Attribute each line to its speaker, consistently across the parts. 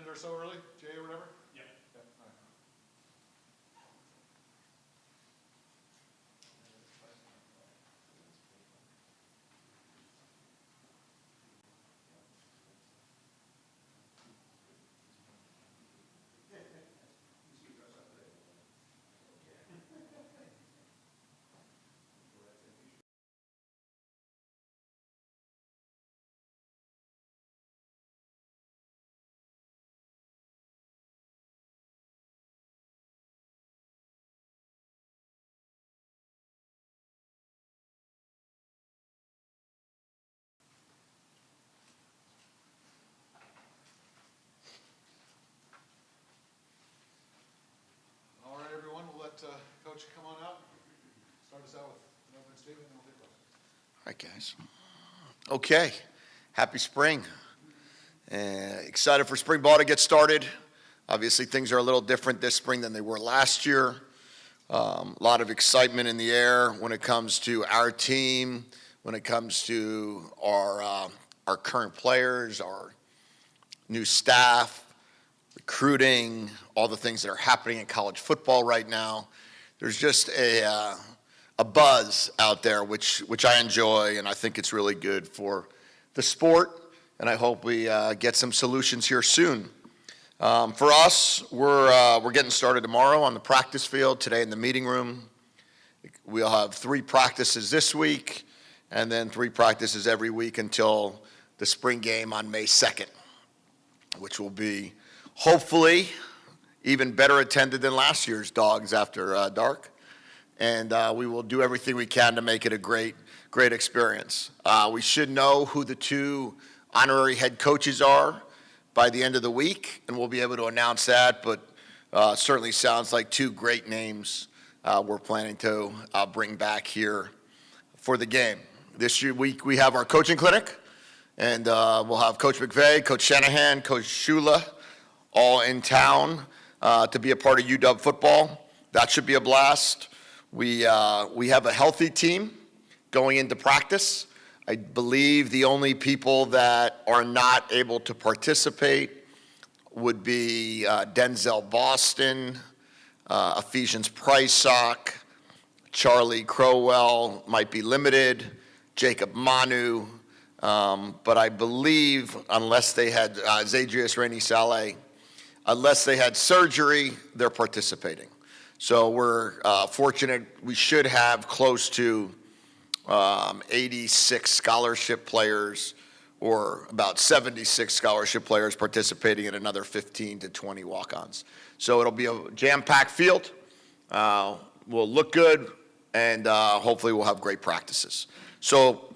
Speaker 1: or so early, Jay or whatever?
Speaker 2: Yep.
Speaker 1: Yeah, all right. All right, everyone, we'll let Coach come on out. Start us out with an opening statement, and we'll take questions.
Speaker 3: All right, guys. Okay, happy spring. Excited for spring ball to get started. Obviously, things are a little different this spring than they were last year. A lot of excitement in the air when it comes to our team, when it comes to our current players, our new staff, recruiting, all the things that are happening in college football right now. There's just a buzz out there, which I enjoy, and I think it's really good for the sport, and I hope we get some solutions here soon. For us, we're getting started tomorrow on the practice field, today in the meeting room. We'll have 3 practices this week, and then 3 practices every week until the spring game on May 2nd, which will be hopefully even better attended than last year's Dawgs After Dark. And we will do everything we can to make it a great experience. We should know who the 2 honorary head coaches are by the end of the week, and we'll be able to announce that, but certainly sounds like 2 great names we're planning to bring back here for the game. This week we have our coaching clinic, and we'll have Coach McVay, Coach Shanahan, Coach Shula, all in town to be a part of UW football. That should be a blast. We have a healthy team going into practice. I believe the only people that are not able to participate would be Denzel Boston, Ephesians Prysock, Charlie Crowell might be limited, Jacob Manu, but I believe unless they had Zadrius Rainey Saleh, unless they had surgery, they're participating. So we're fortunate. We should have close to 86 scholarship players, or about 76 scholarship players participating in another 15 to 20 walk-ons. So it'll be a jam-packed field. We'll look good, and hopefully we'll have great practices. So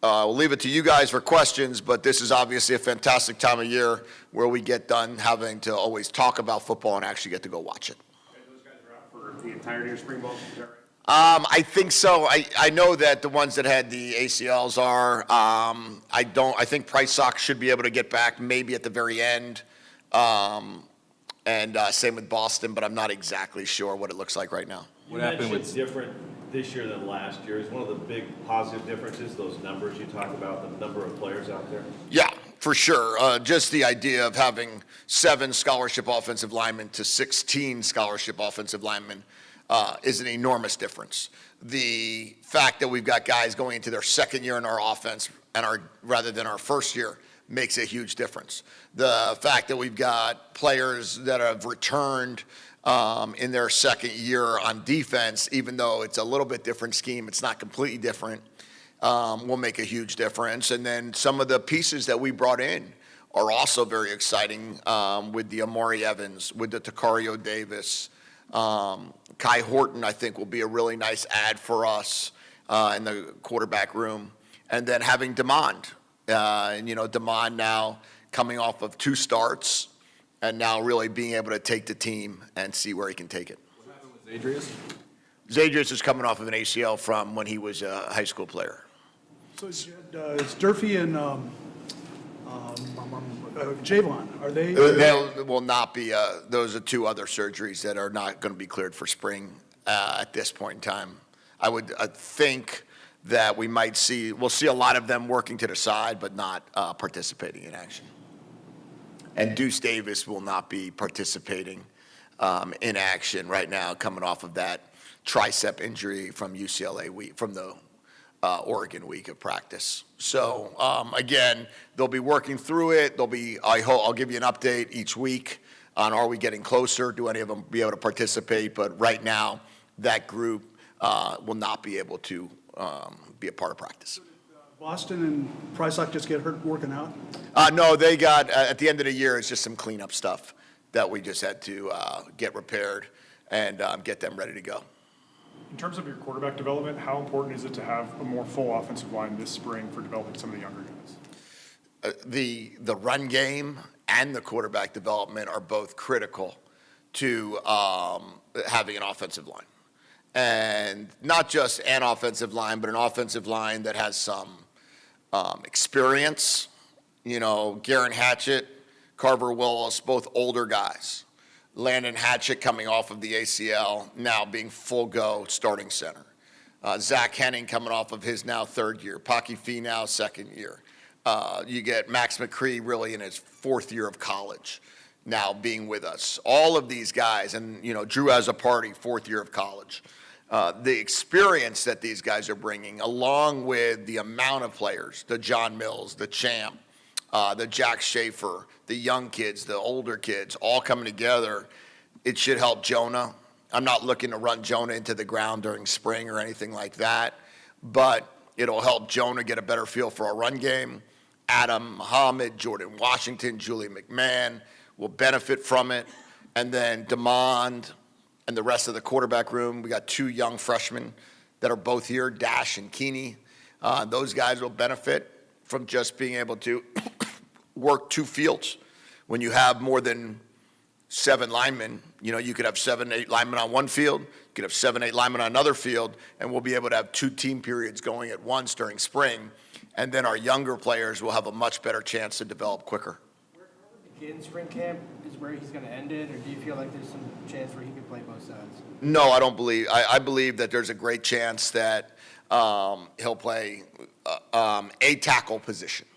Speaker 3: we'll leave it to you guys for questions, but this is obviously a fantastic time of year where we get done having to always talk about football and actually get to go watch it.
Speaker 2: Those guys are out for the entirety of spring ball, is that right?
Speaker 3: I think so. I know that the ones that had the ACLs are. I think Prysock should be able to get back maybe at the very end. And same with Boston, but I'm not exactly sure what it looks like right now.
Speaker 4: What happened with different this year than last year? Is one of the big positive differences those numbers you talk about, the number of players out there?
Speaker 3: Yeah, for sure. Just the idea of having 7 scholarship offensive linemen to 16 scholarship offensive linemen is an enormous difference. The fact that we've got guys going into their second year in our offense and rather than our first year makes a huge difference. The fact that we've got players that have returned in their second year on defense, even though it's a little bit different scheme, it's not completely different, will make a huge difference. And then some of the pieces that we brought in are also very exciting with the Amari Evans, with the Takario Davis. Kai Horton, I think, will be a really nice add for us in the quarterback room. And then having Demond. And, Demond now coming off of 2 starts and now really being able to take the team and see where he can take it.
Speaker 4: What happened with Zadrius?
Speaker 3: Zadrius is coming off of an ACL from when he was a high school player.
Speaker 5: So, Jedd, is Durfee and Javon, are they?
Speaker 3: They will not be. Those are 2 other surgeries that are not going to be cleared for spring at this point in time. I would think that we'll see a lot of them working to the side, but not participating in action. And Deuce Davis will not be participating in action right now, coming off of that tricep injury from UCLA week, from the Oregon week of practice. So again, they'll be working through it. I'll give you an update each week on are we getting closer? Do any of them be able to participate? But right now, that group will not be able to be a part of practice.
Speaker 5: Boston and Prysock just get hurt working out?
Speaker 3: No, they got, at the end of the year, it's just some cleanup stuff that we just had to get repaired and get them ready to go.
Speaker 6: In terms of your quarterback development, how important is it to have a more full offensive line this spring for developing some of the younger guys?
Speaker 3: The run game and the quarterback development are both critical to having an offensive line. And not just an offensive line, but an offensive line that has some experience. You know, Garen Hatchett, Carver Willis, both older guys. Landon Hatchett coming off of the ACL, now being full go starting center. Zach Henning coming off of his now third year. Pocky Fee now second year. You get Max McCree really in his fourth year of college now being with us. All of these guys, and you know, Drew has a party, fourth year of college. The experience that these guys are bringing, along with the amount of players, the John Mills, the Champ, the Jack Schaefer, the young kids, the older kids, all coming together, it should help Jonah. I'm not looking to run Jonah into the ground during spring or anything like that, but it'll help Jonah get a better feel for our run game. Adam Muhammad, Jordan Washington, Julie McMahon will benefit from it. And then DeMond and the rest of the quarterback room, we got two young freshmen that are both here, Dash and Keeney. Those guys will benefit from just being able to work two fields. When you have more than 7 linemen, you know, you could have 7, 8 linemen on one field, you could have 7, 8 linemen on another field, and we'll be able to have 2 team periods going at once during spring. And then our younger players will have a much better chance to develop quicker.
Speaker 7: Where begin spring camp is where he's going to end it, or do you feel like there's some chance where he could play both sides?
Speaker 3: No, I don't believe. I believe that there's a great chance that he'll play a tackle position.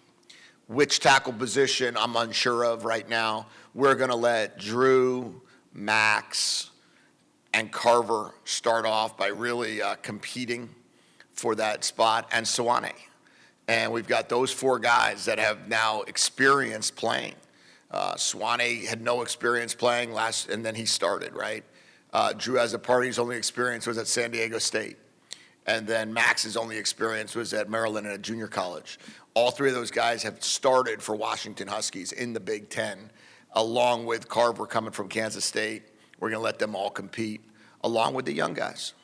Speaker 3: Which tackle position, I'm unsure of right now. We're going to let Drew, Max, and Carver start off by really competing for that spot, and Swane. And we've got those 4 guys that have now experience playing. Swane had no experience playing and then he started, right? Drew has a party, his only experience was at San Diego State. And then Max's only experience was at Maryland at a junior college. All 3 of those guys have started for Washington Huskies in the Big Ten, along with Carver coming from Kansas State. We're going to let them all compete, along with the young guys.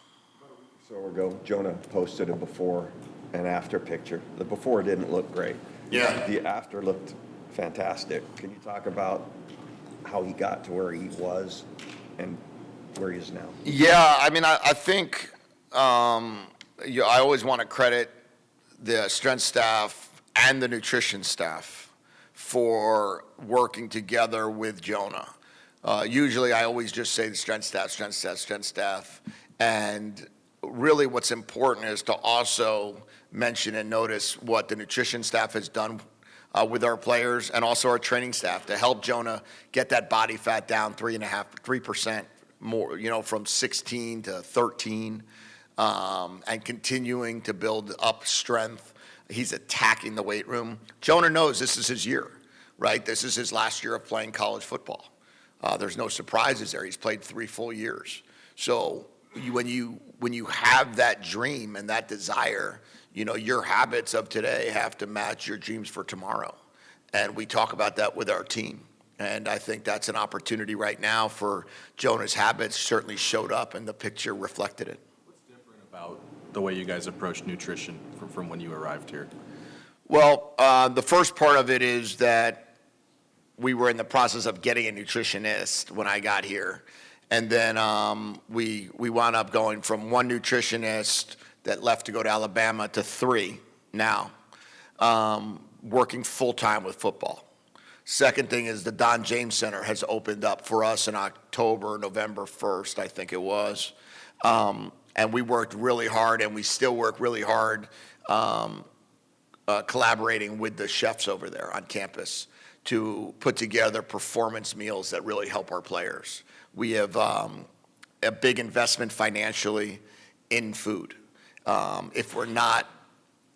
Speaker 8: So ago, Jonah posted a before and after picture. The before didn't look great.
Speaker 3: Yeah.
Speaker 8: The after looked fantastic. Can you talk about how he got to where he was and where he is now?
Speaker 3: Yeah, I mean, I think I always want to credit the strength staff and the nutrition staff for working together with Jonah. Usually I always just say the strength staff. And really what's important is to also mention and notice what the nutrition staff has done with our players and also our training staff to help Jonah get that body fat down 3% more, you know, from 16 to 13, and continuing to build up strength. He's attacking the weight room. Jonah knows this is his year, right? This is his last year of playing college football. There's no surprises there. He's played 3 full years. So when you have that dream and that desire, you know, your habits of today have to match your dreams for tomorrow. And we talk about that with our team. And I think that's an opportunity right now for Jonah's habits certainly showed up and the picture reflected it.
Speaker 9: What's different about the way you guys approach nutrition from when you arrived here?
Speaker 3: Well, the first part of it is that we were in the process of getting a nutritionist when I got here. And then we wound up going from 1 nutritionist that left to go to Alabama to 3 now, working full-time with football. Second thing is the Don James Center has opened up for us in November 1st, I think it was. And we worked really hard, and we still work really hard collaborating with the chefs over there on campus to put together performance meals that really help our players. We have a big investment financially in food. If we're not,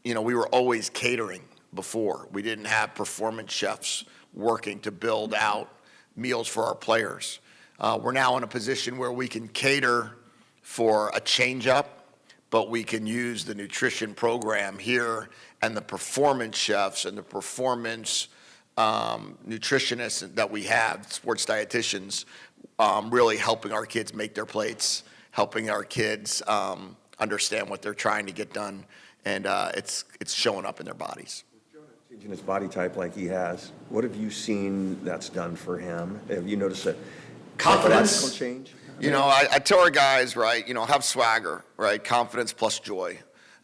Speaker 3: we were always catering before. We didn't have performance chefs working to build out meals for our players. We're now in a position where we can cater for a change-up, but we can use the nutrition program here and the performance chefs and the performance nutritionists that we have, sports dietitians, really helping our kids make their plates, helping our kids understand what they're trying to get done, and it's showing up in their bodies.
Speaker 8: Changing his body type like he has, what have you seen that's done for him? Have you noticed a
Speaker 3: Confidence.
Speaker 8: psychological change?
Speaker 3: I tell our guys, right, have swagger, right, confidence plus joy.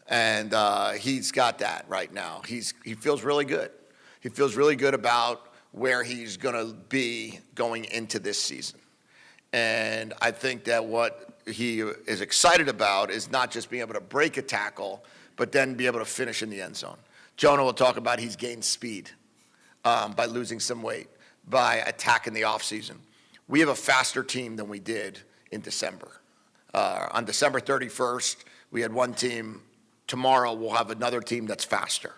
Speaker 3: And he's got that right now. He feels really good. He feels really good about where he's going to be going into this season. And I think that what he is excited about is not just being able to break a tackle, but then be able to finish in the end zone. Jonah will talk about he's gained speed by losing some weight, by attacking the offseason. We have a faster team than we did in December. On December 31st, we had one team. Tomorrow, we'll have another team that's faster.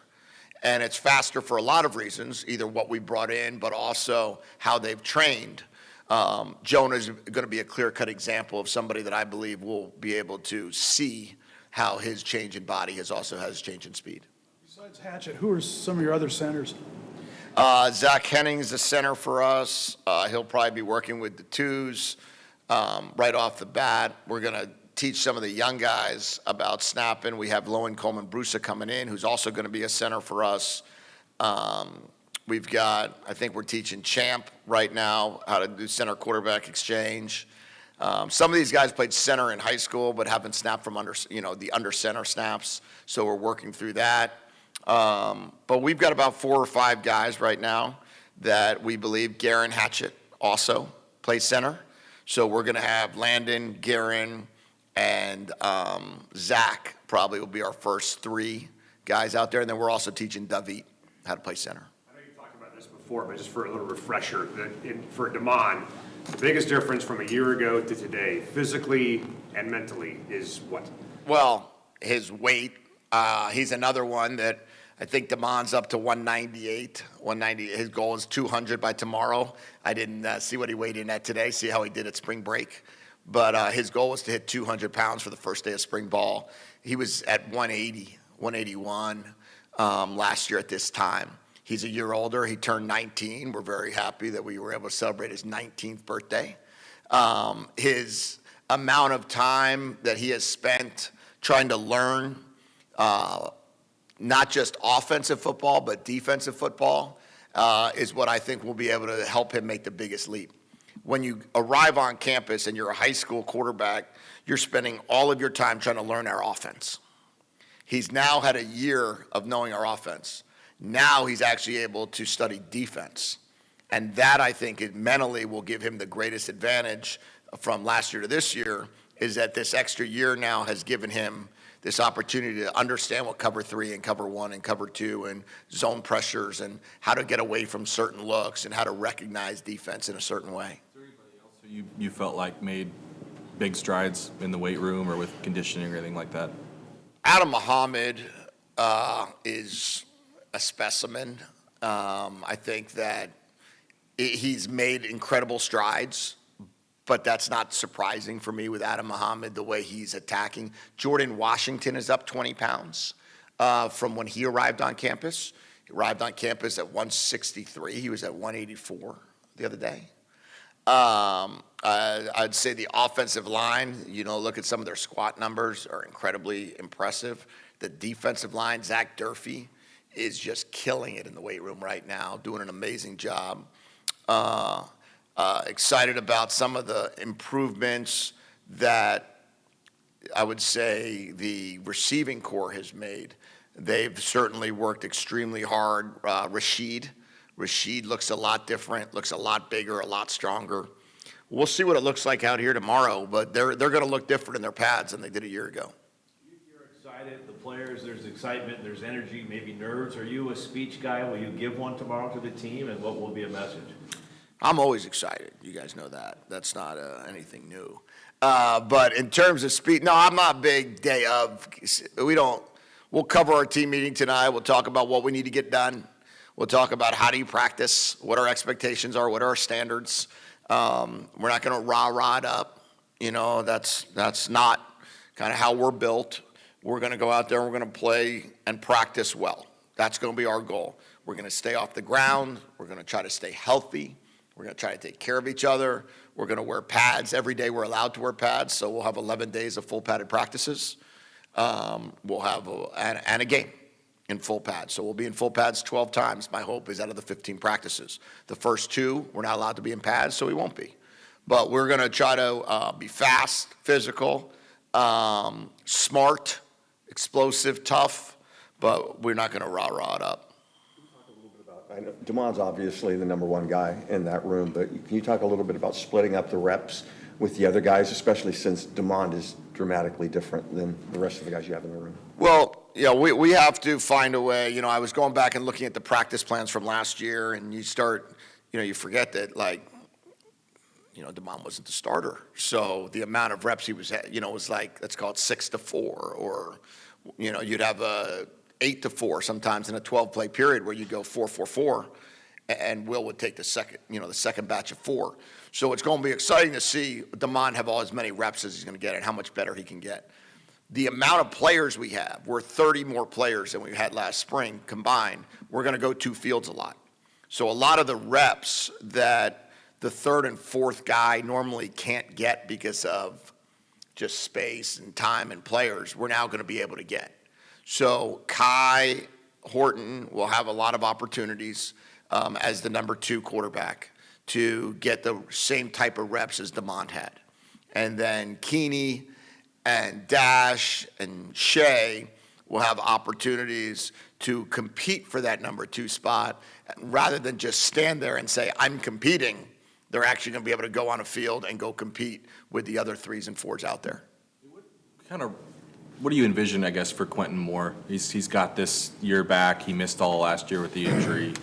Speaker 3: And it's faster for a lot of reasons, either what we brought in, but also how they've trained. Jonah's going to be a clear-cut example of somebody that I believe will be able to see how his change in body also has change in speed.
Speaker 5: Besides Hatchett, who are some of your other centers?
Speaker 3: Zach Henning is the center for us. He'll probably be working with the twos right off the bat. We're going to teach some of the young guys about snapping. We have Lowen Coleman Brusa coming in, who's also going to be a center for us. We've got, I think we're teaching Champ right now how to do center quarterback exchange. Some of these guys played center in high school, but haven't snapped from the under center snaps. So we're working through that. But we've got about 4 or 5 guys right now that we believe Garen Hatchett also plays center. So we're going to have Landon, Garen, and Zach probably will be our first 3 guys out there. And then we're also teaching David how to play center.
Speaker 2: I know you've talked about this before, but just for a little refresher, for Damon, the biggest difference from a year ago to today, physically and mentally, is what?
Speaker 3: Well, his weight. He's another one that I think Damon's up to 198. 190. His goal is 200 by tomorrow. I didn't see what he weighed in at today, see how he did at spring break. But his goal was to hit 200 pounds for the first day of spring ball. He was at 180, 181 last year at this time. He's a year older. He turned 19. We're very happy that we were able to celebrate his 19th birthday. His amount of time that he has spent trying to learn not just offensive football, but defensive football is what I think will be able to help him make the biggest leap. When you arrive on campus and you're a high school quarterback, you're spending all of your time trying to learn our offense. He's now had a year of knowing our offense. Now he's actually able to study defense. And that, I think, mentally will give him the greatest advantage from last year to this year, is that this extra year now has given him this opportunity to understand what cover 3 and cover 1 and cover 2 and zone pressures and how to get away from certain looks and how to recognize defense in a certain way.
Speaker 9: So you felt like made big strides in the weight room or with conditioning or anything like that?
Speaker 3: Adam Muhammad is a specimen. I think that he's made incredible strides, but that's not surprising for me with Adam Muhammad, the way he's attacking. Jordan Washington is up 20 pounds from when he arrived on campus. He arrived on campus at 163. He was at 184 the other day. I'd say the offensive line, look at some of their squat numbers, are incredibly impressive. The defensive line, Zach Durfee, is just killing it in the weight room right now, doing an amazing job. Excited about some of the improvements that I would say the receiving corps has made. They've certainly worked extremely hard. Rashid looks a lot different, looks a lot bigger, a lot stronger. We'll see what it looks like out here tomorrow, but they're going to look different in their pads than they did a year ago.
Speaker 2: You're
Speaker 4: Excited, the players, there's excitement, there's energy, maybe nerves. Are you a speech guy? Will you give one tomorrow to the team, and what will be a message?
Speaker 3: I'm always excited. You guys know that. That's not anything new. But in terms of speed, no, I'm not big day of. We'll cover our team meeting tonight. We'll talk about what we need to get done. We'll talk about how do you practice, what our expectations are, what are our standards. We're not going to rah-rah it up. You know, that's not kind of how we're built. We're going to go out there and we're going to play and practice well. That's going to be our goal. We're going to stay off the ground. We're going to try to stay healthy. We're going to try to take care of each other. We're going to wear pads. Every day we're allowed to wear pads, so we'll have 11 days of full padded practices. We'll have a game in full pads. So we'll be in full pads 12 times. My hope is out of the 15 practices. The first 2, we're not allowed to be in pads, so we won't be. But we're going to try to be fast, physical, smart, explosive, tough, but we're not going to rah-rah it up.
Speaker 8: I know Damon's obviously the number one guy in that room, but can you talk a little bit about splitting up the reps with the other guys, especially since Damon is dramatically different than the rest of the guys you have in the room?
Speaker 3: Well, we have to find a way. I was going back and looking at the practice plans from last year, and you forget that, Damon wasn't the starter. So the amount of reps he was at, was like, let's call it 6 to 4, or, you'd have a 8 to 4 sometimes in a 12-play period where you'd go 4-4-4, and Will would take the second batch of 4. So it's going to be exciting to see Damon have as many reps as he's going to get and how much better he can get. The amount of players we have, we're 30 more players than we had last spring combined. We're going to go 2 fields a lot. So a lot of the reps that the third and fourth guy normally can't get because of just space and time and players, we're now going to be able to get. So Kai Horton will have a lot of opportunities as the number 2 quarterback to get the same type of reps as Damon had. And then Keeney and Dash and Shea will have opportunities to compete for that number 2 spot. Rather than just stand there and say, I'm competing, they're actually going to be able to go on a field and go compete with the other 3s and 4s out there.
Speaker 9: What do you envision, I guess, for Quentin Moore? He's got this year back. He missed all last year with the injury.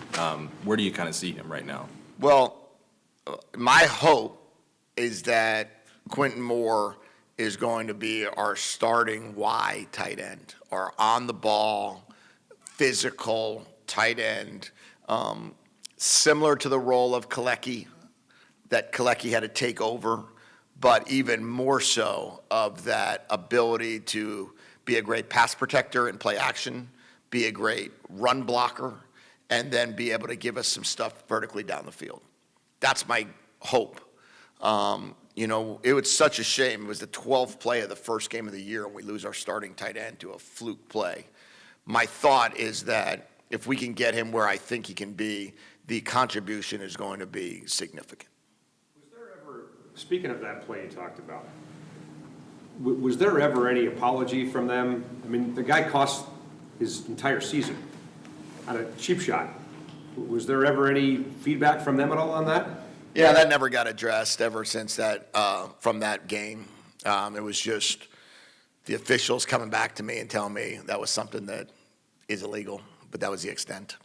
Speaker 9: Where do you kind of see him right now?
Speaker 3: Well, my hope is that Quentin Moore is going to be our starting Y tight end, our on-the-ball, physical tight end, similar to the role of Kalecki, that Kalecki had to take over, but even more so of that ability to be a great pass protector and play action, be a great run blocker, and then be able to give us some stuff vertically down the field. That's my hope. It was such a shame. It was the 12th play of the first game of the year, and we lose our starting tight end to a fluke play. My thought is that if we can get him where I think he can be, the contribution is going to be significant.
Speaker 2: Speaking of that play you talked about, was there ever any apology from them? I mean, the guy cost his entire season on a cheap shot. Was there ever any feedback from them at all on that?
Speaker 3: Yeah, that never got addressed ever since that, from that game. It was just the officials coming back to me and telling me that was something that is illegal, but that was the extent.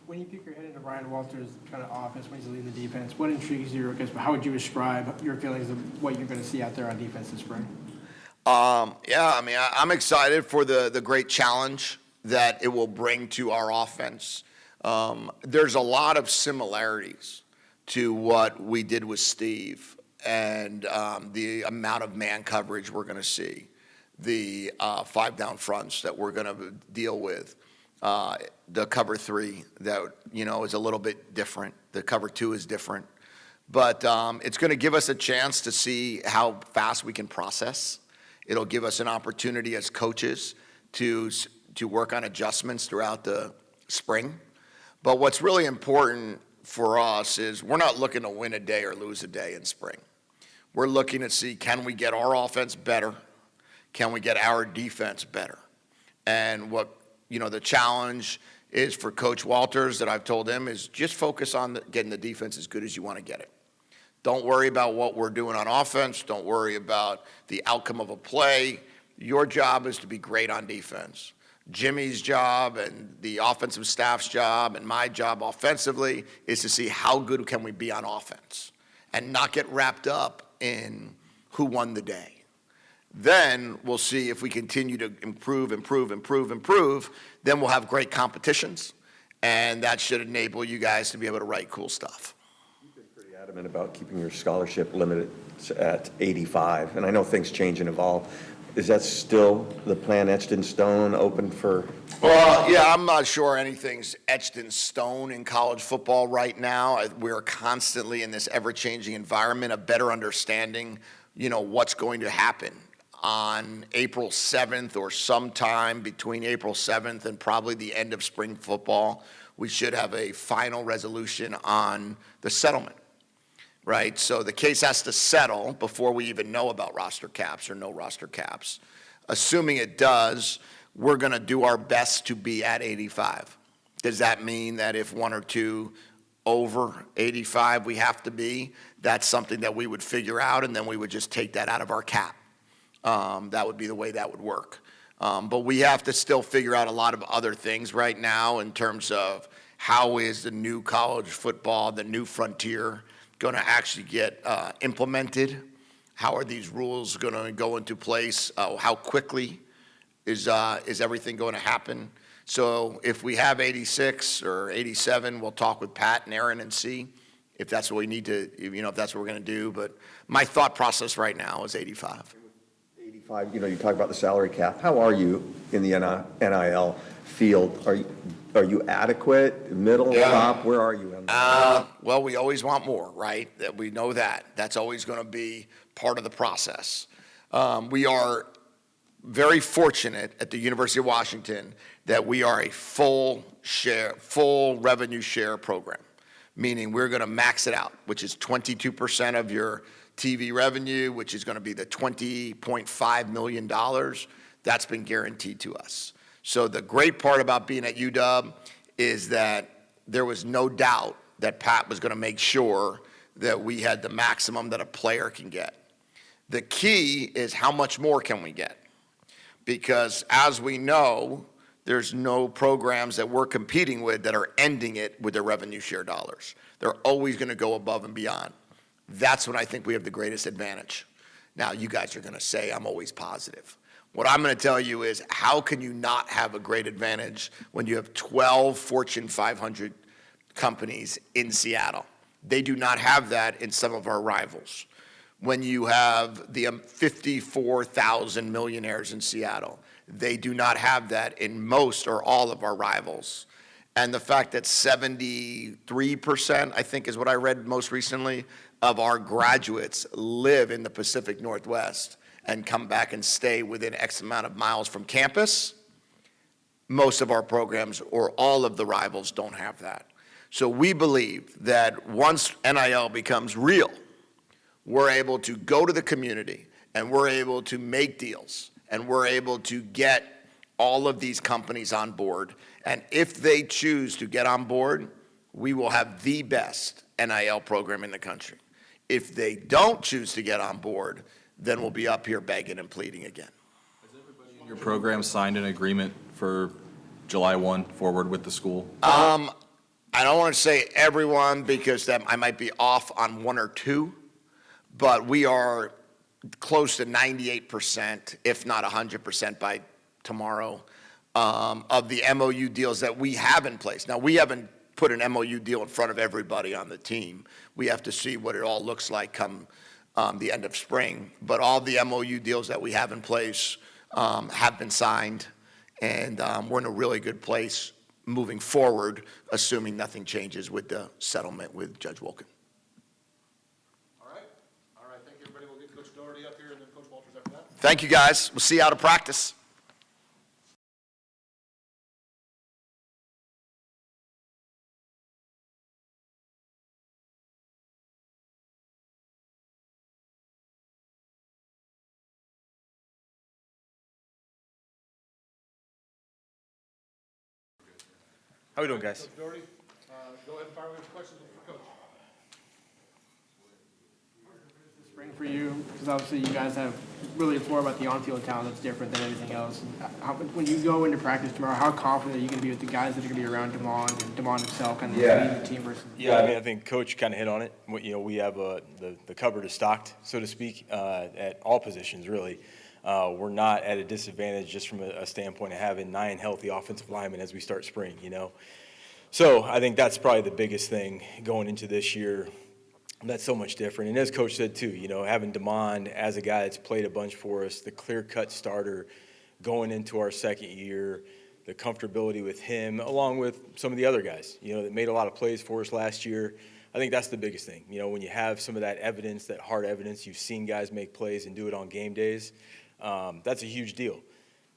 Speaker 7: When you peek your head into Ryan Walters' kind of offense, when he's leading the defense, what intrigues you? How would you describe your feelings of what you're going to see out there on defense this spring?
Speaker 3: I'm excited for the great challenge that it will bring to our offense. There's a lot of similarities to what we did with Steve and the amount of man coverage we're going to see, the 5 down fronts that we're going to deal with. The cover 3 that, is a little bit different. The cover 2 is different. But it's going to give us a chance to see how fast we can process. It'll give us an opportunity as coaches to work on adjustments throughout the spring. But what's really important for us is we're not looking to win a day or lose a day in spring. We're looking to see, can we get our offense better? Can we get our defense better? And what the challenge is for Coach Walters that I've told him is just focus on getting the defense as good as you want to get it. Don't worry about what we're doing on offense. Don't worry about the outcome of a play. Your job is to be great on defense. Jimmy's job and the offensive staff's job and my job offensively is to see how good can we be on offense and not get wrapped up in who won the day. Then we'll see if we continue to improve. Then we'll have great competitions, and that should enable you guys to be able to write cool stuff.
Speaker 8: You've been pretty adamant about keeping your scholarship limited at 85, and I know things change and evolve. Is that still the plan, etched in stone, open for?
Speaker 3: Well, yeah, I'm not sure anything's etched in stone in college football right now. We're constantly in this ever-changing environment, a better understanding, what's going to happen on April 7th or sometime between April 7th and probably the end of spring football. We should have a final resolution on the settlement, right? So the case has to settle before we even know about roster caps or no roster caps. Assuming it does, we're going to do our best to be at 85. Does that mean that if one or two over 85 we have to be? That's something that we would figure out, and then we would just take that out of our cap. That would be the way that would work. But we have to still figure out a lot of other things right now in terms of how is the new college football, the new frontier, going to actually get implemented? How are these rules going to go into place? How quickly is everything going to happen? So if we have 86 or 87, we'll talk with Pat and Aaron and see if that's what we need to, if that's what we're going to do. But my thought process right now is 85.
Speaker 8: 85, you talk about the salary cap. How are you in the NIL field? Are you adequate, middle, top? Where are you?
Speaker 3: Well, we always want more, right? That we know that. That's always going to be part of the process. We are very fortunate at the University of Washington that we are a full revenue share program, meaning we're going to max it out, which is 22% of your TV revenue, which is going to be the $20.5 million. That's been guaranteed to us. So the great part about being at UW is that there was no doubt that Pat was going to make sure that we had the maximum that a player can get. The key is how much more can we get? Because as we know, there's no programs that we're competing with that are ending it with their revenue share dollars. They're always going to go above and beyond. That's when I think we have the greatest advantage. Now, you guys are going to say I'm always positive. What I'm going to tell you is how can you not have a great advantage when you have 12 Fortune 500 companies in Seattle? They do not have that in some of our rivals. When you have the 54,000 millionaires in Seattle, they do not have that in most or all of our rivals. And the fact that 73%, I think is what I read most recently, of our graduates live in the Pacific Northwest and come back and stay within X amount of miles from campus, most of our programs or all of the rivals don't have that. So we believe that once NIL becomes real, we're able to go to the community and we're able to make deals and we're able to get all of these companies on board. And if they choose to get on board, we will have the best NIL program in the country. If they don't choose to get on board, then we'll be up here begging and pleading again.
Speaker 9: Your program signed an agreement for July 1 forward with the school?
Speaker 3: I don't want to say everyone because I might be off on one or two, but we are close to 98%, if not 100% by tomorrow, of the MOU deals that we have in place. Now, we haven't put an MOU deal in front of everybody on the team. We have to see what it all looks like come the end of spring. But all the MOU deals that we have in place have been signed, and we're in a really good place moving forward, assuming nothing changes with the settlement with Judge Wolkin.
Speaker 1: All right, thank you, everybody. We'll get Coach Doherty up here and then Coach Walters after that.
Speaker 3: Thank you, guys. We'll see you out of practice.
Speaker 9: How we doing, guys?
Speaker 1: Coach Doherty, go ahead and fire away with questions for Coach.
Speaker 7: spring for you? Because obviously you guys have really it's more about the on-field talent that's different than everything else. When you go into practice tomorrow, how confident are you going to be with the guys that are going to be around Damon and Damon himself kind of leading the team versus?
Speaker 10: Yeah, I mean, I think Coach kind of hit on it. We have the cupboard is stocked, so to speak, at all positions, really. We're not at a disadvantage just from a standpoint of having 9 healthy offensive linemen as we start spring, So I think that's probably the biggest thing going into this year. That's so much different. And as Coach said, too, having Damon as a guy that's played a bunch for us, the clear-cut starter going into our second year, the comfortability with him, along with some of the other guys, that made a lot of plays for us last year. I think that's the biggest thing. When you have some of that evidence, that hard evidence, you've seen guys make plays and do it on game days, that's a huge deal.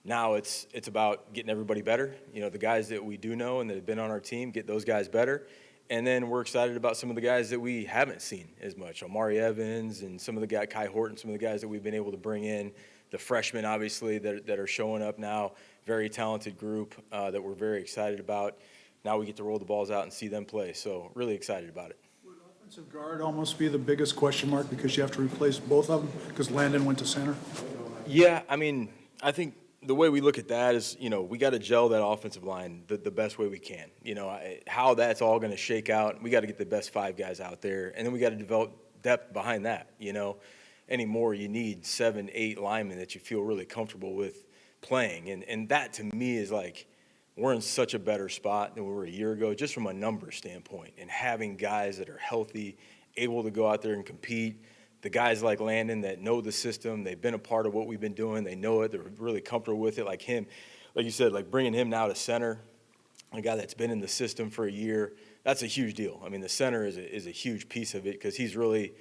Speaker 10: Now it's about getting everybody better. The guys that we do know and that have been on our team, get those guys better. And then we're excited about some of the guys that we haven't seen as much. Omari Evans and some of the guys, Kai Horton, some of the guys that we've been able to bring in. The freshmen, obviously, that are showing up now. Very talented group that we're very excited about. Now we get to roll the balls out and see them play. So really excited about it.
Speaker 5: Would offensive guard almost be the biggest question mark because you have to replace both of them because Landon went to center?
Speaker 10: Yeah, I mean, I think the way we look at that is, we got to gel that offensive line the best way we can. How that's all going to shake out, we got to get the best 5 guys out there, and then we got to develop depth behind that. Anymore, you need 7, 8 linemen that you feel really comfortable with playing, and that to me is like we're in such a better spot than we were a year ago, just from a numbers standpoint, and having guys that are healthy, able to go out there and compete. The guys like Landon that know the system, they've been a part of what we've been doing, they know it, they're really comfortable with it, like him. Like you said, like bringing him now to center, a guy that's been in the system for a year, that's a huge deal. I mean, the center is a huge piece of it because he's really,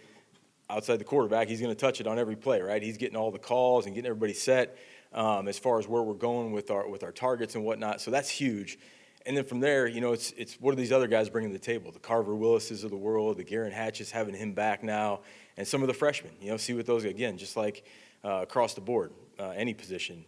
Speaker 10: outside the quarterback, he's going to touch it on every play, right? He's getting all the calls and getting everybody set as far as where we're going with our targets and whatnot, so that's huge. And then from there, it's what are these other guys bringing to the table? The Carver Willises of the world, the Garen Hatches, having him back now, and some of the freshmen, see what those, again, just like across the board, any position.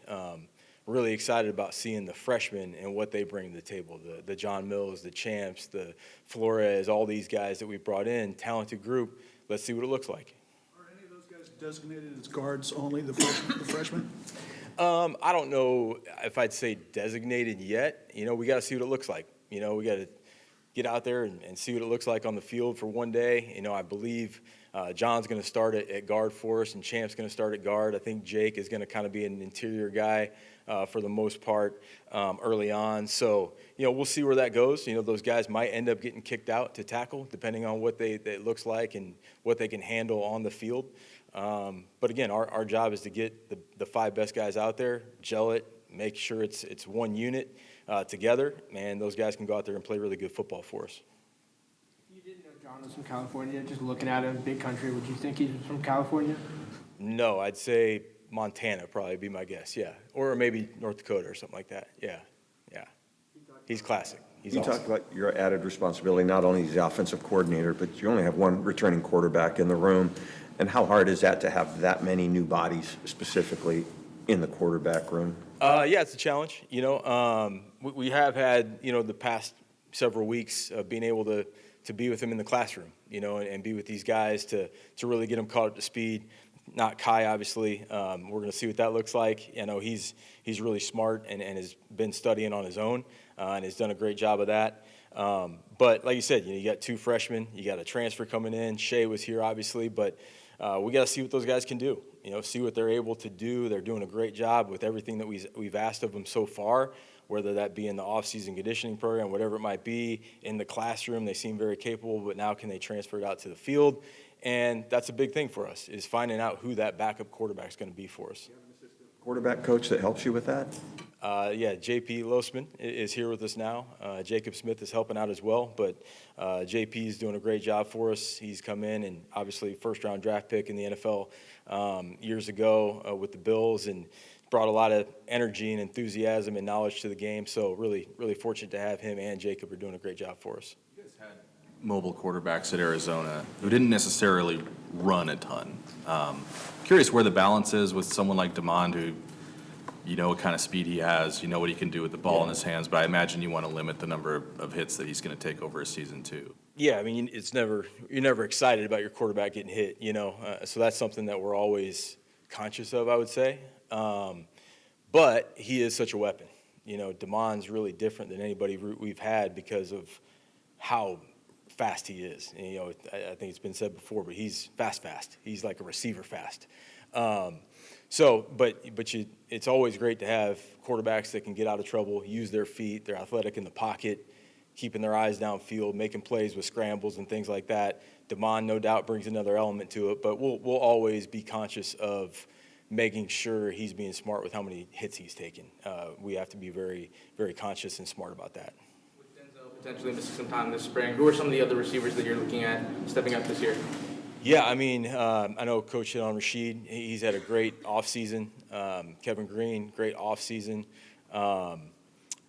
Speaker 10: Really excited about seeing the freshmen and what they bring to the table. The John Mills, the Champs, the Flores, all these guys that we brought in, talented group. Let's see what it looks like.
Speaker 5: Are any of those guys designated as guards only, the freshmen?
Speaker 10: I don't know if I'd say designated yet. We got to see what it looks like. We got to get out there and see what it looks like on the field for one day. I believe John's going to start at guard for us, and Champ's going to start at guard. I think Jake is going to kind of be an interior guy for the most part early on. So, we'll see where that goes. Those guys might end up getting kicked out to tackle, depending on what it looks like and what they can handle on the field. But again, our job is to get the 5 best guys out there, gel it, make sure it's one unit together, and those guys can go out there and play really good football for us.
Speaker 7: You didn't know John was from California. Just looking at him, big country, would you think he's from California?
Speaker 10: No, I'd say Montana probably be my guess, yeah. Or maybe North Dakota or something like that, yeah. He's classic. He's awesome.
Speaker 8: Talk about your added responsibility, not only as the offensive coordinator, but you only have one returning quarterback in the room. And how hard is that to have that many new bodies specifically in the quarterback room?
Speaker 10: Yeah, it's a challenge. We have had, the past several weeks of being able to be with him in the classroom, and be with these guys to really get them caught up to speed. Not Kai, obviously. We're going to see what that looks like. He's really smart and has been studying on his own and has done a great job of that. But like you said, you got 2 freshmen. You got a transfer coming in. Shea was here, obviously, but we got to see what those guys can do. See what they're able to do. They're doing a great job with everything that we've asked of them so far, whether that be in the off-season conditioning program, whatever it might be. In the classroom, they seem very capable, but now can they transfer it out to the field? And that's a big thing for us, is finding out who that backup quarterback is going to be for us.
Speaker 8: Quarterback coach that helps you with that?
Speaker 10: Yeah, JP Losman is here with us now. Jacob Smith is helping out as well, but JP is doing a great job for us. He's come in and obviously first-round draft pick in the NFL years ago with the Bills and brought a lot of energy and enthusiasm and knowledge to the game. So really, really fortunate to have him and Jacob are doing a great job for us.
Speaker 9: You guys had mobile quarterbacks at Arizona who didn't necessarily run a ton. Curious where the balance is with someone like Damon, who you know what kind of speed he has, you know what he can do with the ball in his hands, but I imagine you want to limit the number of hits that he's going to take over a season too.
Speaker 10: Yeah, I mean, you're never excited about your quarterback getting hit, so that's something that we're always conscious of, I would say. But he is such a weapon. Damon's really different than anybody we've had because of how fast he is. And, I think it's been said before, but he's fast. He's like a receiver fast. It's always great to have quarterbacks that can get out of trouble, use their feet, they're athletic in the pocket, keeping their eyes downfield, making plays with scrambles and things like that. Damon, no doubt, brings another element to it, but we'll always be conscious of making sure he's being smart with how many hits he's taken. We have to be very, very conscious and smart about that.
Speaker 7: With Denzel potentially missing some time this spring, who are some of the other receivers that you're looking at stepping up this year?
Speaker 10: Yeah, I mean, I know Coach hit on Rashid. He's had a great offseason. Kevin Green, great offseason.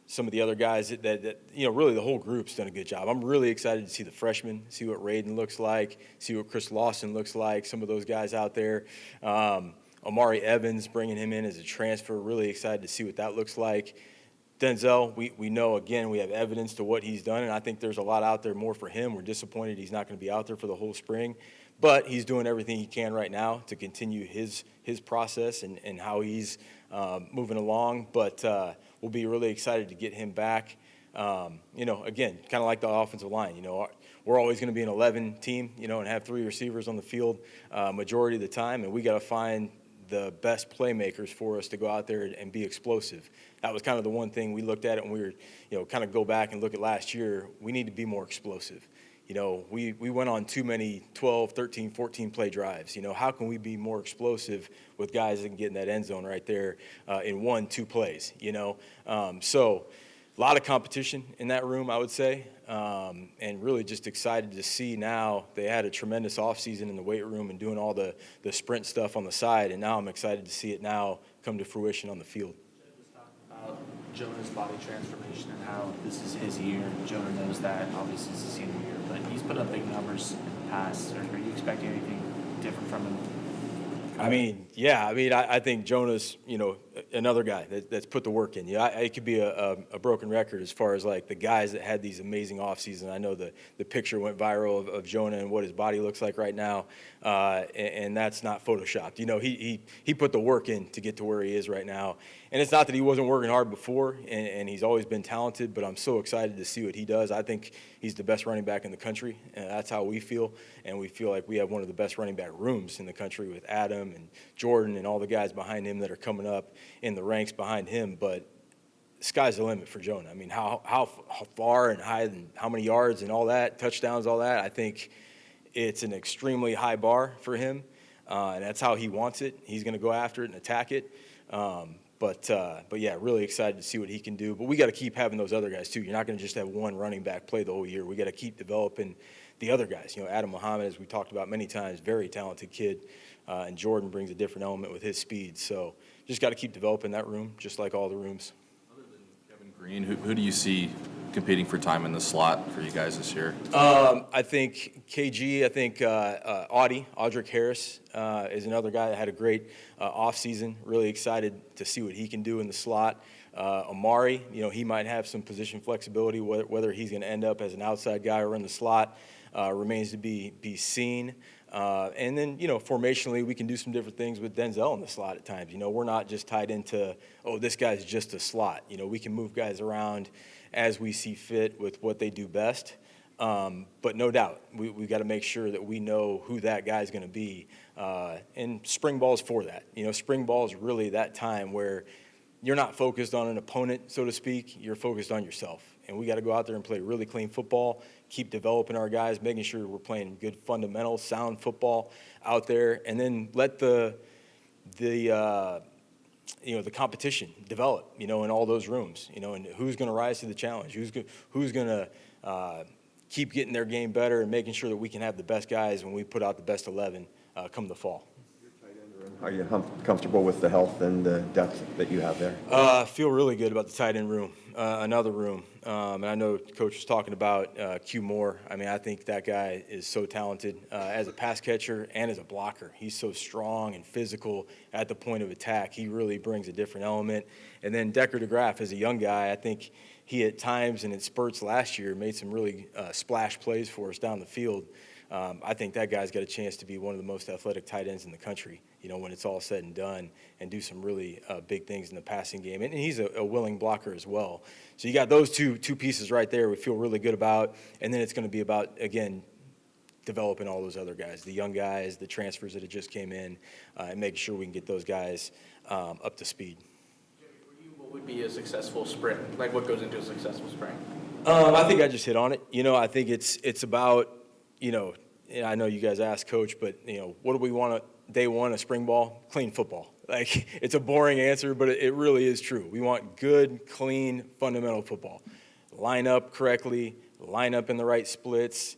Speaker 10: Some of the other guys that really the whole group's done a good job. I'm really excited to see the freshmen, see what Raiden looks like, see what Chris Lawson looks like, some of those guys out there. Amari Evans, bringing him in as a transfer, really excited to see what that looks like. Denzel, we know, again, we have evidence to what he's done, and I think there's a lot out there more for him. We're disappointed he's not going to be out there for the whole spring, but he's doing everything he can right now to continue his process and how he's moving along. But we'll be really excited to get him back. Again, kind of like the offensive line. We're always going to be an 11 team, and have 3 receivers on the field majority of the time, and we got to find the best playmakers for us to go out there and be explosive. That was kind of the one thing we looked at it, and we were, kind of go back and look at last year. We need to be more explosive. We went on too many 12, 13, 14 play drives. How can we be more explosive with guys that can get in that end zone right there in 1-2 plays, So a lot of competition in that room, I would say, and really just excited to see now. They had a tremendous offseason in the weight room and doing all the sprint stuff on the side, and now I'm excited to see it now come to fruition on the field.
Speaker 11: About Jonah's body transformation and how this is his year. Jonah knows that, obviously it's his senior year, but he's put up big numbers in the past. Are you expecting anything different from him?
Speaker 10: I think Jonah's, another guy that's put the work in. It could be a broken record as far as like the guys that had these amazing off seasons. I know the picture went viral of Jonah and what his body looks like right now, and that's not photoshopped. He put the work in to get to where he is right now. And it's not that he wasn't working hard before, and he's always been talented, but I'm so excited to see what he does. I think he's the best running back in the country, and that's how we feel. And we feel like we have one of the best running back rooms in the country with Adam and Jordan and all the guys behind him that are coming up in the ranks behind him. But the sky's the limit for Jonah. I mean, how far and high and how many yards and all that, touchdowns, all that, I think it's an extremely high bar for him, and that's how he wants it. He's going to go after it and attack it. But yeah, really excited to see what he can do. But we got to keep having those other guys too. You're not going to just have one running back play the whole year. We got to keep developing the other guys. Adam Muhammad, as we talked about many times, very talented kid, and Jordan brings a different element with his speed. So just got to keep developing that room, just like all the rooms.
Speaker 9: Other than Kevin Green, who do you see competing for time in the slot for you guys this year?
Speaker 10: I think KG, Audric Harris is another guy that had a great offseason. Really excited to see what he can do in the slot. Amari, he might have some position flexibility, whether he's going to end up as an outside guy or in the slot remains to be seen. And then, formationally, we can do some different things with Denzel in the slot at times. We're not just tied into, this guy's just a slot. We can move guys around as we see fit with what they do best. But no doubt, we got to make sure that we know who that guy's going to be. And spring ball is for that. Spring ball is really that time where you're not focused on an opponent, so to speak. You're focused on yourself. And we got to go out there and play really clean football, keep developing our guys, making sure we're playing good fundamental, sound football out there, and then let the competition develop, in all those rooms, and who's going to rise to the challenge, who's going to keep getting their game better and making sure that we can have the best guys when we put out the best 11 come the fall.
Speaker 8: Are you comfortable with the health and the depth that you have there?
Speaker 10: I feel really good about the tight end room. another room. And I know Coach was talking about Q Moore. I mean, I think that guy is so talented as a pass catcher and as a blocker. He's so strong and physical at the point of attack. He really brings a different element. And then Decker DeGraff, as a young guy, I think he at times and in spurts last year made some really splash plays for us down the field. I think that guy's got a chance to be one of the most athletic tight ends in the country, you know, when it's all said and done, and do some really big things in the passing game. And he's a willing blocker as well. So you got those two pieces right there we feel really good about. And then it's going to be about, again, developing all those other guys, the young guys, the transfers that have just came in, and making sure we can get those guys up to speed.
Speaker 11: What would be a successful spring? Like, what goes into a successful spring?
Speaker 10: I think I just hit on it. You know, I think it's about, you know, I know you guys asked Coach, but, you know, what do we want day one of spring ball? Clean football. Like, it's a boring answer, but it really is true. We want good, clean, fundamental football. Line up correctly, line up in the right splits.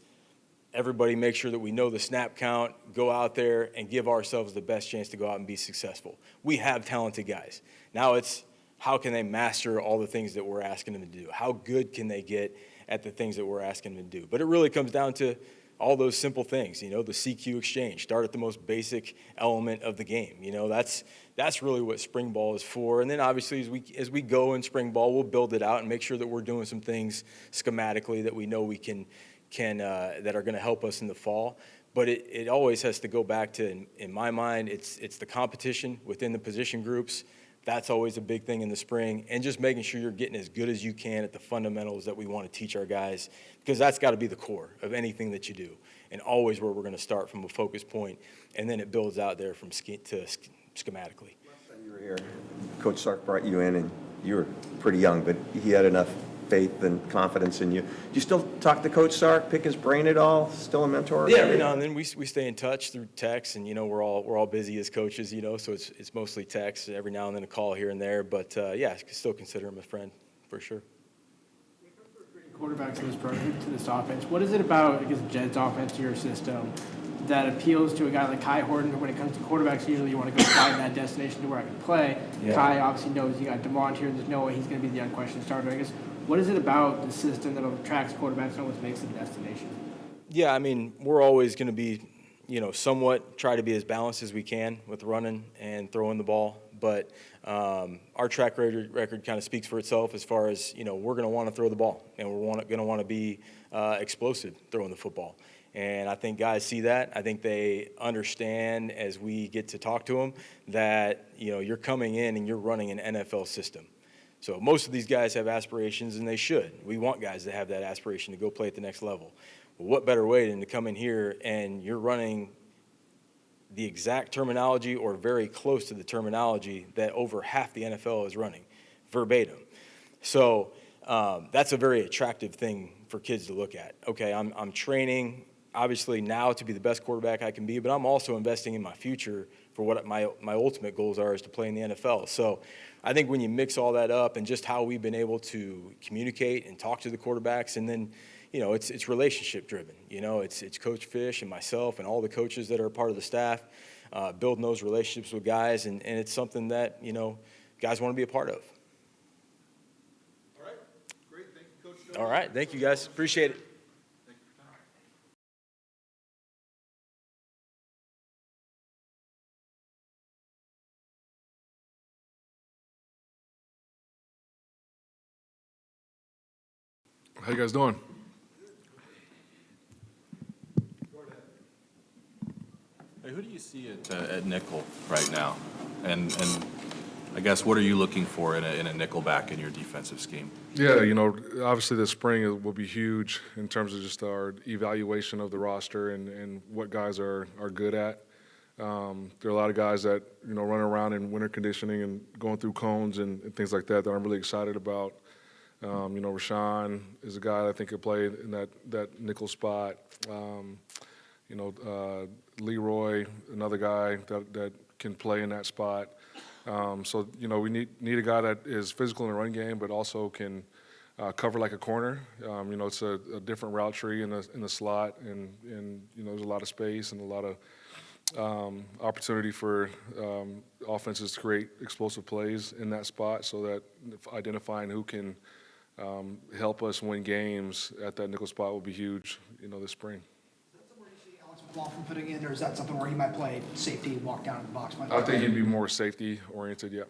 Speaker 10: Everybody make sure that we know the snap count, go out there and give ourselves the best chance to go out and be successful. We have talented guys. Now it's how can they master all the things that we're asking them to do? How good can they get at the things that we're asking them to do? But it really comes down to all those simple things, you know, the CQ exchange, start at the most basic element of the game. You know, that's really what spring ball is for. And then obviously as we go in spring ball, we'll build it out and make sure that we're doing some things schematically that we know we can that are going to help us in the fall. But it always has to go back to, in my mind, it's the competition within the position groups. That's always a big thing in the spring, and just making sure you're getting as good as you can at the fundamentals that we want to teach our guys, because that's got to be the core of anything that you do, and always where we're going to start from a focus point, and then it builds out there from schematically.
Speaker 8: Last time you were here, Coach Sark brought you in, and you were pretty young, but he had enough faith and confidence in you. Do you still talk to Coach Sark, pick his brain at all? Still a mentor?
Speaker 10: Yeah, every now and then we stay in touch through text, and you know we're all busy as coaches, you know, so it's mostly text. Every now and then a call here and there, but yeah, I still consider him a friend for sure.
Speaker 7: Quarterbacks in this program, to this offense, what is it about, I guess, Jedd's offense to your system that appeals to a guy like Kai Horton? When it comes to quarterbacks, usually you want to go find that destination to where I can play. Yeah. Kai obviously knows you got DeMond here. There's no way he's going to be the unquestioned starter. I guess, what is it about the system that attracts quarterbacks and always makes it a destination?
Speaker 10: Yeah, I mean, we're always going to be, you know, somewhat try to be as balanced as we can with running and throwing the ball. But our track record kind of speaks for itself as far as, you know, we're going to want to throw the ball, and we're going to want to be explosive throwing the football. And I think guys see that. I think they understand as we get to talk to them that, you know, you're coming in and you're running an NFL system. So most of these guys have aspirations, and they should. We want guys to have that aspiration to go play at the next level. Well, what better way than to come in here and you're running the exact terminology or very close to the terminology that over half the NFL is running, verbatim. So that's a very attractive thing for kids to look at. Okay, I'm training, obviously, now to be the best quarterback I can be, but I'm also investing in my future for what my ultimate goals are, is to play in the NFL. So I think when you mix all that up and just how we've been able to communicate and talk to the quarterbacks, and then, you know, it's relationship driven. You know, it's Coach Fisch and myself and all the coaches that are part of the staff, building those relationships with guys, and it's something that, you know, guys want to be a part of.
Speaker 1: All right, great, thank you, Coach.
Speaker 10: All right, thank you guys, appreciate it.
Speaker 12: How you guys doing?
Speaker 9: Hey, who do you see at nickel right now? And I guess what are you looking for in a nickel back in your defensive scheme?
Speaker 12: Yeah, you know, obviously this spring will be huge in terms of just our evaluation of the roster and what guys are good at. There are a lot of guys that, you know, run around in winter conditioning and going through cones and things like that I'm really excited about. You know, Rashawn is a guy that I think could play in that nickel spot. You know, Leroy, another guy that can play in that spot. So, you know, we need a guy that is physical in the run game, but also can cover like a corner. You know, it's a different route tree in the slot, and you know, there's a lot of space and a lot of opportunity for offenses to create explosive plays in that spot, so that identifying who can help us win games at that nickel spot will be huge, this spring.
Speaker 13: Somewhere you see Alex McLaughlin putting in, or is that something where he might play safety, walk down in the box?
Speaker 12: I think he'd be more safety-oriented, yeah.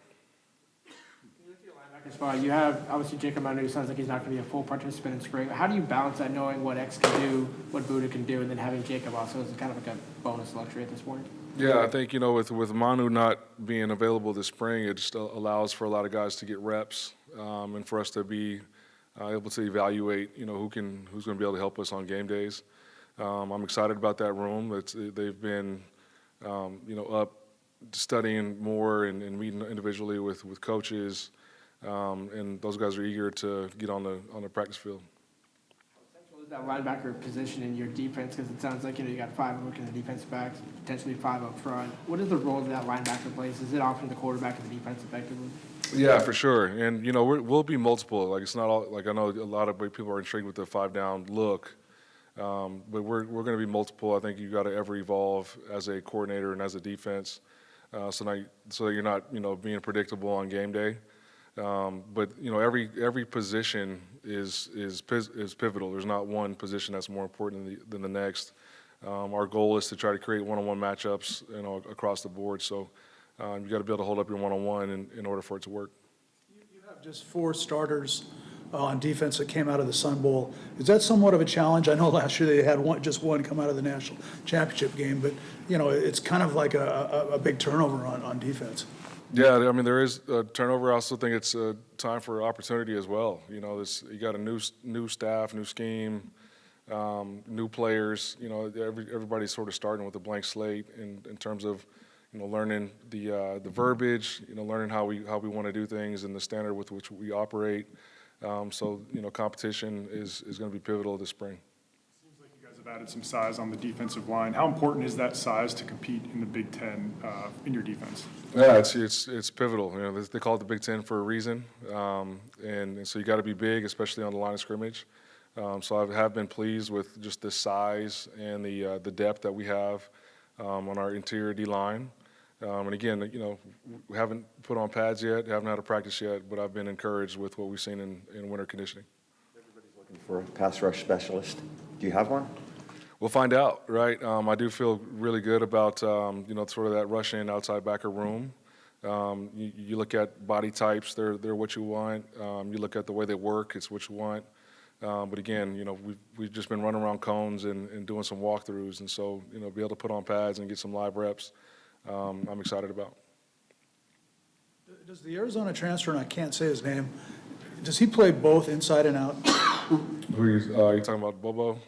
Speaker 7: Spot. You have, obviously, Jacob Manu sounds like he's not going to be a full participant in spring. How do you balance that, knowing what X can do, what Buddha can do, and then having Jacob also as kind of like a bonus luxury at this point?
Speaker 12: Yeah, I think, with Manu not being available this spring, it just allows for a lot of guys to get reps, and for us to be able to evaluate, who's going to be able to help us on game days. I'm excited about that room. They've been, up studying more and meeting individually with coaches. And those guys are eager to get on the practice field.
Speaker 7: How central is that linebacker position in your defense? Because it sounds like you got 5 working the defensive backs, potentially 5 up front. What is the role that linebacker plays? Is it often the quarterback and the defense effectively?
Speaker 12: Yeah, for sure. And we'll be multiple. Like, it's not all, like, I know a lot of people are intrigued with the 5-down look, but we're going to be multiple. I think you got to ever evolve as a coordinator and as a defense, so that you're not being predictable on game day. But every position is pivotal. There's not one position that's more important than the next. Our goal is to try to create one-on-one matchups, across the board. So you got to be able to hold up your one-on-one in order for it to work.
Speaker 5: You have just 4 starters on defense that came out of the Sun Bowl. Is that somewhat of a challenge? I know last year they had just one come out of the national championship game, but it's kind of like a big turnover on defense.
Speaker 12: Yeah, I mean, there is a turnover. I also think it's a time for opportunity as well. You got a new staff, new scheme, new players. Everybody's sort of starting with a blank slate in terms of learning the verbiage, learning how we want to do things and the standard with which we operate. So competition is going to be pivotal this spring.
Speaker 6: Seems like you guys have added some size on the defensive line. How important is that size to compete in the Big Ten in your defense?
Speaker 12: Yeah, it's pivotal. They call it the Big Ten for a reason, and so you got to be big, especially on the line of scrimmage. So I have been pleased with just the size and the depth that we have on our interior D line. And again, we haven't put on pads yet, haven't had a practice yet, but I've been encouraged with what we've seen in winter conditioning.
Speaker 8: Everybody's looking for a pass rush specialist. Do you have one?
Speaker 12: We'll find out, right? I do feel really good about, sort of that rush-in outside backer room. You look at body types, they're what you want. You look at the way they work, it's what you want. But again, we've just been running around cones and doing some walkthroughs. And so, be able to put on pads and get some live reps, I'm excited about.
Speaker 5: Does the Arizona transfer, and I can't say his name, does he play both inside and out?
Speaker 12: Who are you talking about, Bobo?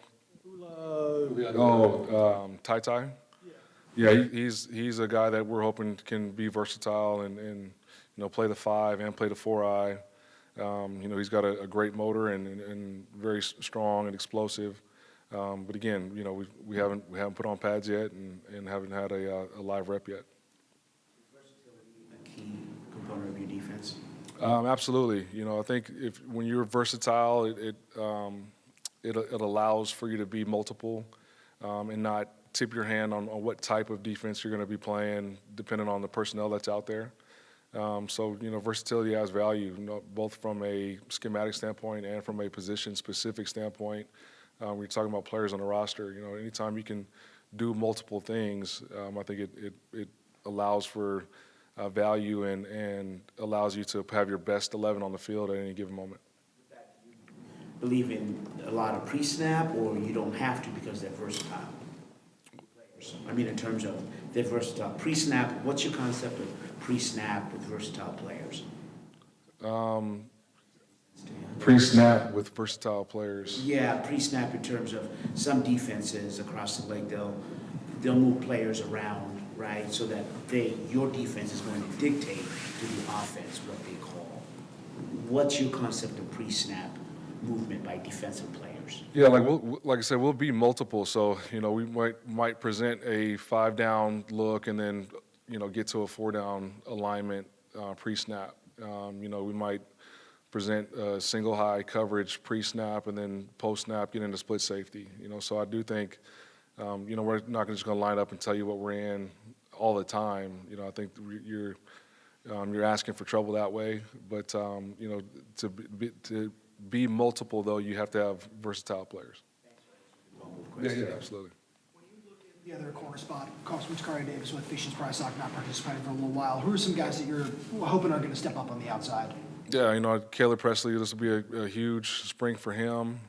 Speaker 12: Tai Tai? Yeah, he's a guy that we're hoping can be versatile and play the 5 and play the 4-eye. He's got a great motor and very strong and explosive. But again, we haven't put on pads yet and haven't had a live rep yet.
Speaker 13: Is versatility a key component of your defense?
Speaker 12: Absolutely. I think when you're versatile, it allows for you to be multiple and not tip your hand on what type of defense you're going to be playing, depending on the personnel that's out there. So versatility has value, both from a schematic standpoint and from a position-specific standpoint. We're talking about players on the roster. Anytime you can do multiple things, I think it allows for value and allows you to have your best 11 on the field at any given moment.
Speaker 13: Believe in a lot of pre-snap, or you don't have to because they're versatile players? I mean, in terms of they're versatile. Pre-snap, what's your concept of pre-snap with versatile players?
Speaker 12: Pre-snap with versatile players.
Speaker 13: Yeah, pre-snap in terms of some defenses across the league, they'll move players around, right, so that your defense is going to dictate to the offense what they call. What's your concept of pre-snap movement by defensive players?
Speaker 12: Yeah, like I said, we'll be multiple. So we might present a 5-down look and then get to a 4-down alignment pre-snap. We might present a single high coverage pre-snap and then post-snap get into split safety. So I do think we're not just going to line up and tell you what we're in all the time. I think you're asking for trouble that way. But to be multiple, though, you have to have versatile players. Yeah, absolutely.
Speaker 14: The other corner spot, Kari Davis with Fisch's Price not participating for a little while. Who are some guys that you're hoping are going to step up on the outside?
Speaker 12: Yeah, Caleb Presley, this will be a huge spring for him.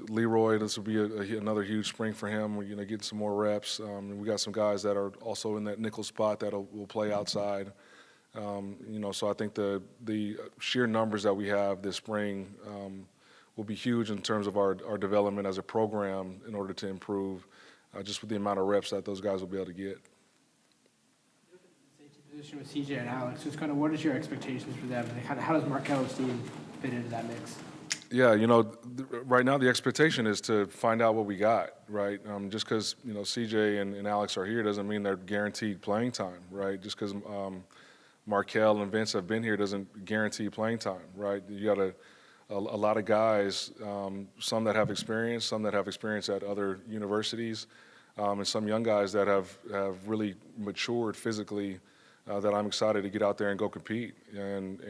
Speaker 12: Leroy, this will be another huge spring for him. We're getting some more reps. And we got some guys that are also in that nickel spot that will play outside. So I think the sheer numbers that we have this spring will be huge in terms of our development as a program in order to improve just with the amount of reps that those guys will be able to get.
Speaker 7: Position with CJ and Alex, just kind of what is your expectations for them, and how does Markello's team fit into that mix?
Speaker 12: Yeah, right now the expectation is to find out what we got, right? Just because, CJ and Alex are here doesn't mean they're guaranteed playing time, right? Just because Markell and Vince have been here doesn't guarantee playing time, right? You got a lot of guys, some that have experience at other universities, and some young guys that have really matured physically that I'm excited to get out there and go compete. And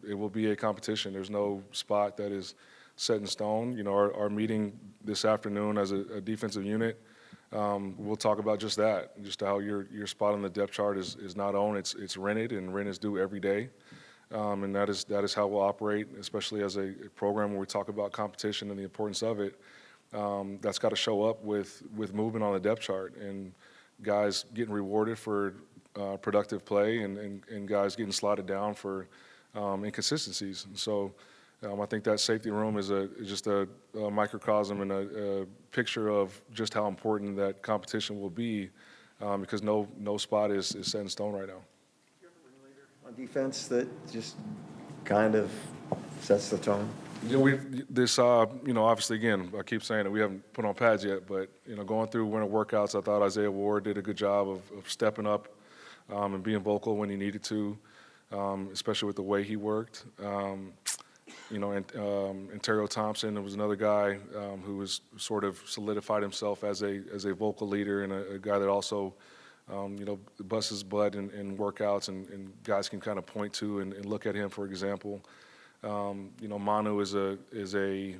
Speaker 12: it will be a competition. There's no spot that is set in stone. Our meeting this afternoon as a defensive unit, we'll talk about just that, just how your spot on the depth chart is not owned, it's rented, and rent is due every day. And that is how we'll operate, especially as a program where we talk about competition and the importance of it. That's got to show up with movement on the depth chart and guys getting rewarded for productive play and guys getting slotted down for inconsistencies. And so I think that safety room is just a microcosm and a picture of just how important that competition will be because no spot is set in stone right now.
Speaker 8: On defense that just kind of sets the tone?
Speaker 12: Obviously, again, I keep saying it, we haven't put on pads yet, but, going through winter workouts, I thought Isaiah Ward did a good job of stepping up and being vocal when he needed to, especially with the way he worked. Ontario Thompson was another guy who was sort of solidified himself as a vocal leader and a guy that also, busts his butt in workouts and guys can kind of point to and look at him, for example. Manu is a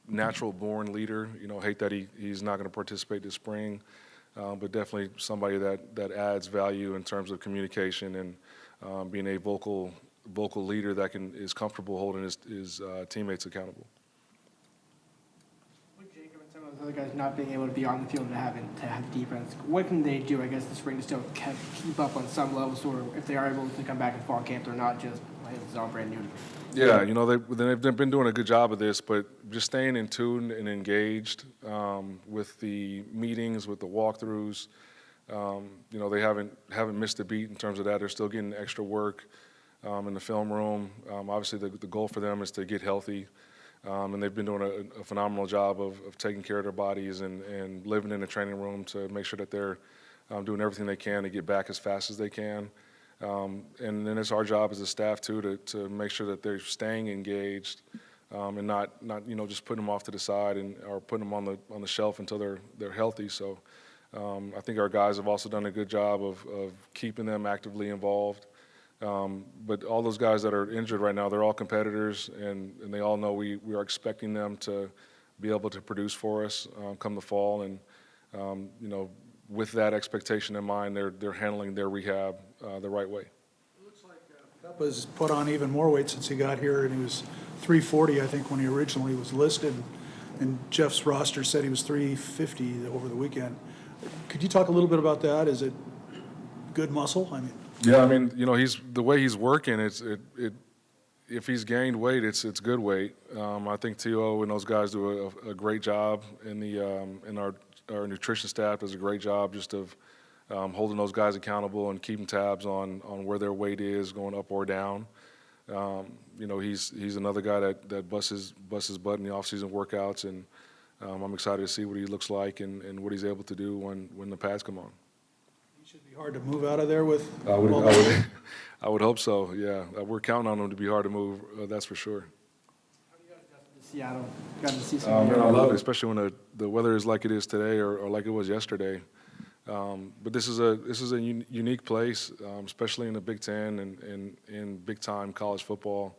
Speaker 12: natural-born leader. Hate that he's not going to participate this spring, but definitely somebody that adds value in terms of communication and being a vocal leader that is comfortable holding his teammates accountable.
Speaker 7: With Jacob and some of those other guys not being able to be on the field to have defense, what can they do, I guess, this spring to still keep up on some levels, or if they are able to come back in fall camp, they're not just, hey, this is all brand new.
Speaker 12: Yeah, they've been doing a good job of this, but just staying in tune and engaged with the meetings, with the walkthroughs. They haven't missed a beat in terms of that. They're still getting extra work in the film room. Obviously, the goal for them is to get healthy, and they've been doing a phenomenal job of taking care of their bodies and living in the training room to make sure that they're doing everything they can to get back as fast as they can. And then it's our job as a staff too to make sure that they're staying engaged and not just putting them off to the side or putting them on the shelf until they're healthy. So I think our guys have also done a good job of keeping them actively involved. But all those guys that are injured right now, they're all competitors, and they all know we are expecting them to be able to produce for us come the fall. And with that expectation in mind, they're handling their rehab the right way.
Speaker 5: It looks like Peppa's put on even more weight since he got here, and he was 340, I think, when he originally was listed. And Jeff's roster said he was 350 over the weekend. Could you talk a little bit about that? Is it good muscle?
Speaker 12: Yeah, he's the way he's working. If he's gained weight, it's good weight. I think T.O. and those guys do a great job, and our nutrition staff does a great job just of holding those guys accountable and keeping tabs on where their weight is going up or down. He's another guy that busts his butt in the off-season workouts, and I'm excited to see what he looks like and what he's able to do when the pads come on.
Speaker 5: He should be hard to move out of there with.
Speaker 12: I would hope so. Yeah, we're counting on him to be hard to move. That's for sure.
Speaker 7: How do you guys adjust to Seattle? Got to see some.
Speaker 12: I love it, especially when the weather is like it is today or like it was yesterday. But this is a unique place, especially in the Big Ten and in big-time college football.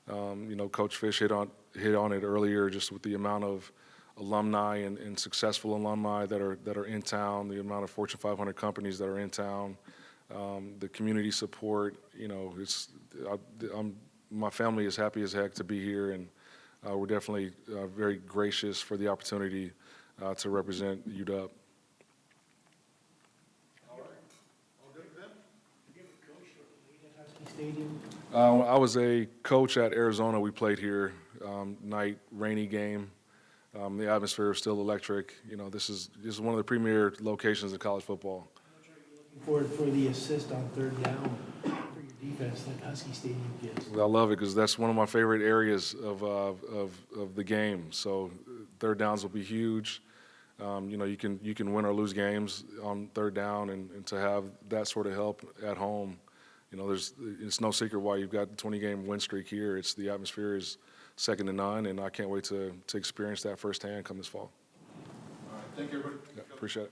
Speaker 12: Coach Fisch hit on it earlier, just with the amount of alumni and successful alumni that are in town, the amount of Fortune 500 companies that are in town, the community support. My family is happy as heck to be here, and we're definitely very gracious for the opportunity to represent UW. I was a coach at Arizona. We played here, night, rainy game. The atmosphere is still electric. This is one of the premier locations in college football.
Speaker 7: For the assist on third down for your defense that Husky Stadium gives.
Speaker 12: I love it because that's one of my favorite areas of the game. So third downs will be huge. You can win or lose games on third down, and to have that sort of help at home, it's no secret why you've got a 20-game win streak here. It's the atmosphere is second to none, and I can't wait to experience that firsthand come this fall.
Speaker 1: All right, thank you, everybody.
Speaker 12: Yeah, appreciate it.